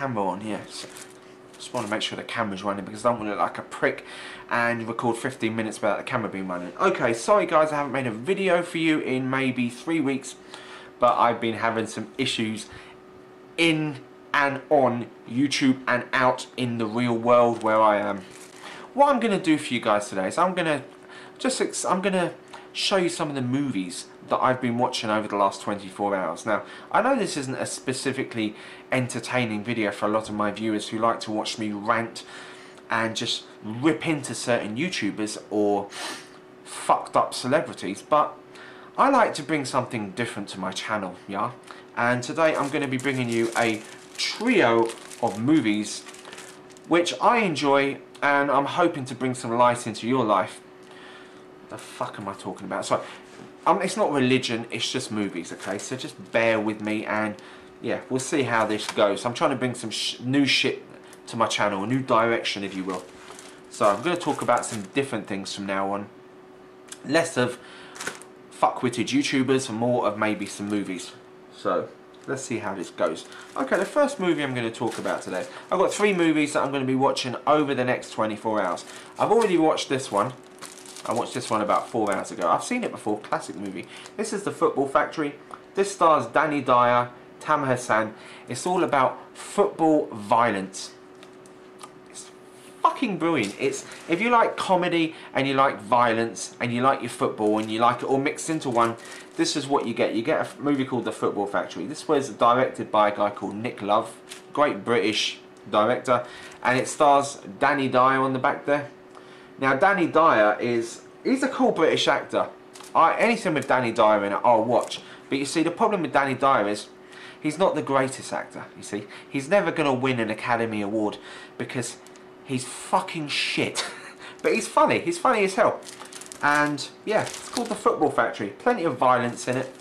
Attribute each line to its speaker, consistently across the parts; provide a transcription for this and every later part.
Speaker 1: camera on, yes. Just want to make sure the camera's running because I don't want to look like a prick and record 15 minutes without the camera being running. Okay, sorry guys, I haven't made a video for you in maybe 3 weeks, but I've been having some issues in and on YouTube and out in the real world where I am. What I'm going to do for you guys today is I'm going to show you some of the movies that I've been watching over the last 24 hours. Now, I know this isn't a specifically entertaining video for a lot of my viewers who like to watch me rant and just rip into certain YouTubers or fucked up celebrities, but I like to bring something different to my channel, yeah? And today I'm going to be bringing you a trio of movies which I enjoy and I'm hoping to bring some light into your life. What the fuck am I talking about? Sorry. It's not religion, it's just movies, okay? So just bear with me and yeah, we'll see how this goes. I'm trying to bring some new shit to my channel, a new direction if you will. So I'm going to talk about some different things from now on. Less of fuckwitted YouTubers and more of maybe some movies. So let's see how this goes. Okay, the first movie I'm going to talk about today. I've got 3 movies that I'm going to be watching over the next 24 hours. I've already watched this one. I watched this one about 4 hours ago. I've seen it before, classic movie. This is The Football Factory. This stars Danny Dyer, Tam Hassan. It's all about football violence. It's fucking brilliant. It's, if you like comedy and you like violence and you like your football and you like it all mixed into one, this is what you get. You get a movie called The Football Factory. This was directed by a guy called Nick Love, great British director, and it stars Danny Dyer on the back there. Now Danny Dyer he's a cool British actor. Anything with Danny Dyer in it I'll watch. But you see, the problem with Danny Dyer is he's not the greatest actor, you see. He's never going to win an Academy Award because he's fucking shit. But he's funny as hell. And yeah, it's called The Football Factory. Plenty of violence in it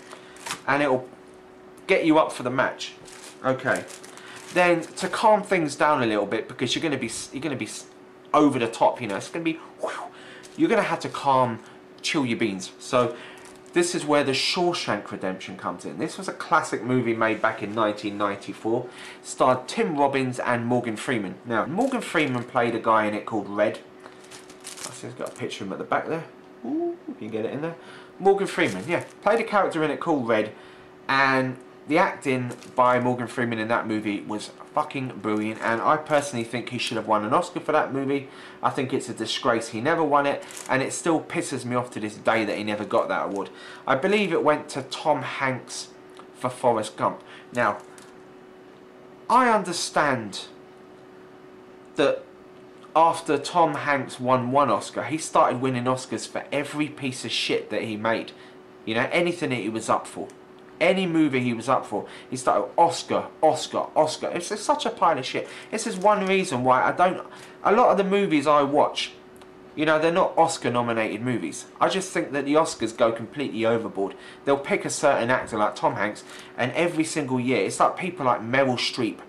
Speaker 1: and it'll get you up for the match. Okay. Then to calm things down a little bit, because you're going to be over the top, you know, it's going to be, you're going to have to chill your beans. So this is where The Shawshank Redemption comes in. This was a classic movie made back in 1994, starred Tim Robbins and Morgan Freeman. Now Morgan Freeman played a guy in it called Red. I see he's got a picture of him at the back there. Ooh, you can get it in there. Morgan Freeman, yeah, played a character in it called Red, and the acting by Morgan Freeman in that movie was fucking brilliant, and I personally think he should have won an Oscar for that movie. I think it's a disgrace he never won it, and it still pisses me off to this day that he never got that award. I believe it went to Tom Hanks for Forrest Gump. Now, I understand that after Tom Hanks won one Oscar, he started winning Oscars for every piece of shit that he made. You know, anything that he was up for. Any movie he was up for, he started Oscar, Oscar, Oscar. It's just such a pile of shit. This is one reason why a lot of the movies I watch, you know, they're not Oscar nominated movies. I just think that the Oscars go completely overboard. They'll pick a certain actor like Tom Hanks, and every single year, it's like people like Meryl Streep.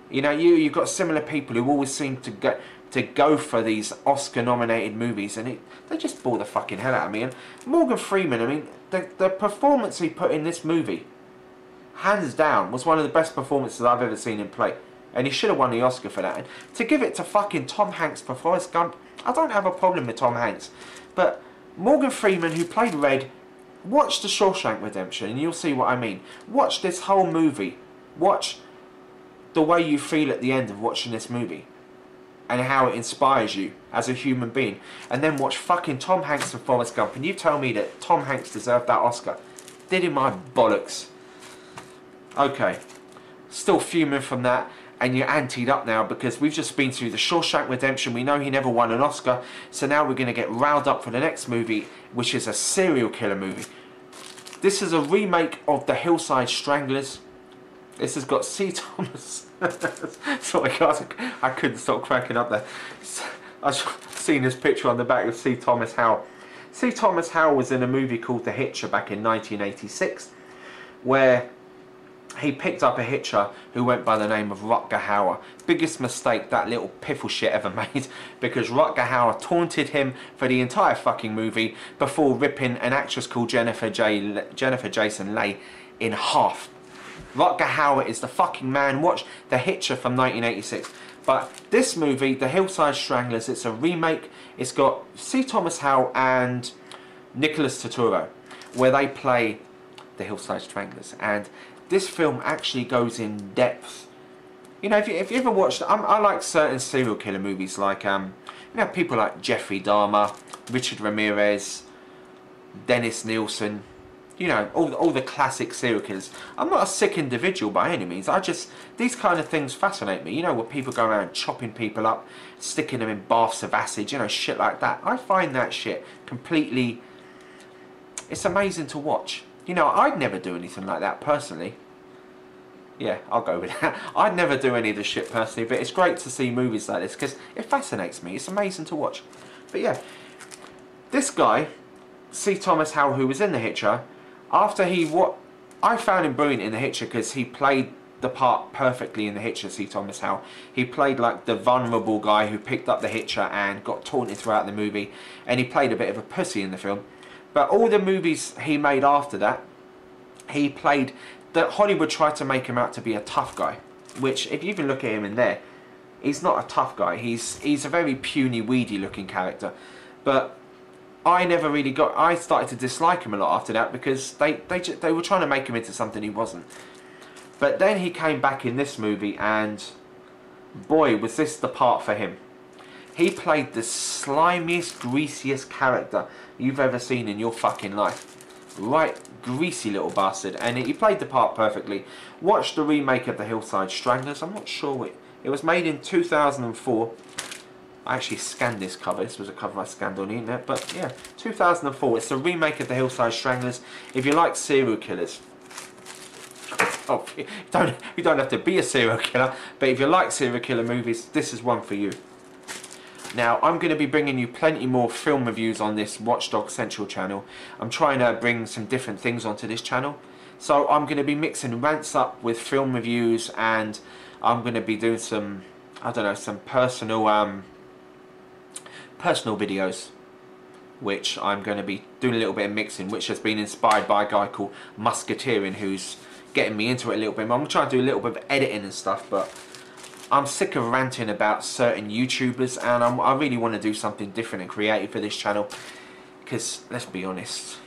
Speaker 1: You know, you've got similar people who always seem to go for these Oscar nominated movies, and they just bore the fucking hell out of me. And Morgan Freeman, I mean, the performance he put in this movie, hands down, was one of the best performances I've ever seen him play. And he should have won the Oscar for that. And to give it to fucking Tom Hanks for Forrest Gump, I don't have a problem with Tom Hanks. But Morgan Freeman, who played Red, watch The Shawshank Redemption and you'll see what I mean. Watch this whole movie. Watch the way you feel at the end of watching this movie. And how it inspires you as a human being. And then watch fucking Tom Hanks and Forrest Gump, and you tell me that Tom Hanks deserved that Oscar. Did in my bollocks. Okay. Still fuming from that, and you're anteed up now because we've just been through The Shawshank Redemption. We know he never won an Oscar, so now we're going to get riled up for the next movie, which is a serial killer movie. This is a remake of The Hillside Stranglers. This has got C. Thomas. Sorry guys, I couldn't stop cracking up there. I've seen this picture on the back of C. Thomas Howell. C. Thomas Howell was in a movie called The Hitcher back in 1986, where he picked up a hitcher who went by the name of Rutger Hauer. Biggest mistake that little piffle shit ever made, because Rutger Hauer taunted him for the entire fucking movie before ripping an actress called Jennifer Jason Leigh in half. Rutger Hauer is the fucking man. Watch The Hitcher from 1986. But this movie, The Hillside Stranglers, it's a remake. It's got C. Thomas Howell and Nicholas Turturro, where they play the Hillside Stranglers. And this film actually goes in depth. You know, if you ever watched, I like certain serial killer movies, like you know, people like Jeffrey Dahmer, Richard Ramirez, Dennis Nielsen. You know, all the classic serial killers. I'm not a sick individual by any means. These kind of things fascinate me. You know, where people go around chopping people up, sticking them in baths of acid, you know, shit like that. I find that shit completely, it's amazing to watch. You know, I'd never do anything like that personally. Yeah, I'll go with that. I'd never do any of this shit personally, but it's great to see movies like this because it fascinates me. It's amazing to watch. But yeah, this guy, C. Thomas Howell, who was in The Hitcher, I found him brilliant in The Hitcher because he played the part perfectly in The Hitcher, C. Thomas Howell. He played like the vulnerable guy who picked up the Hitcher and got taunted throughout the movie, and he played a bit of a pussy in the film. But all the movies he made after that, he played that Hollywood tried to make him out to be a tough guy, which if you even look at him in there, he's not a tough guy. He's a very puny, weedy looking character. But I started to dislike him a lot after that because they were trying to make him into something he wasn't. But then he came back in this movie, and boy, was this the part for him. He played the slimiest, greasiest character you've ever seen in your fucking life. Right, greasy little bastard, and he played the part perfectly. Watch the remake of The Hillside Stranglers. I'm not sure it was made in 2004. I actually scanned this cover. This was a cover I scanned on the internet. But yeah, 2004. It's a remake of The Hillside Stranglers. If you like serial killers, oh, you don't have to be a serial killer, but if you like serial killer movies, this is one for you. Now, I'm going to be bringing you plenty more film reviews on this Watchdog Central channel. I'm trying to bring some different things onto this channel. So I'm going to be mixing rants up with film reviews, and I'm going to be doing some, I don't know, some personal videos, which I'm going to be doing a little bit of mixing, which has been inspired by a guy called Musketeering, who's getting me into it a little bit. I'm trying to do a little bit of editing and stuff, but I'm sick of ranting about certain YouTubers, and I really want to do something different and creative for this channel, because let's be honest,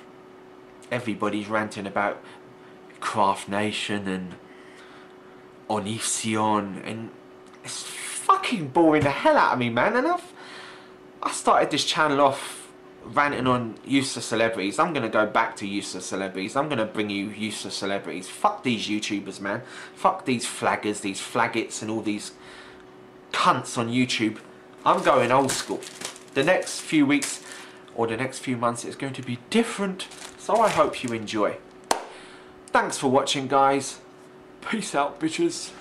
Speaker 1: everybody's ranting about Craft Nation and Onision, and it's fucking boring the hell out of me, man. And I started this channel off ranting on useless celebrities. I'm going to go back to useless celebrities. I'm going to bring you useless celebrities. Fuck these YouTubers, man. Fuck these flaggers, these flaggots and all these cunts on YouTube. I'm going old school. The next few weeks or the next few months is going to be different, so I hope you enjoy. Thanks for watching, guys. Peace out, bitches.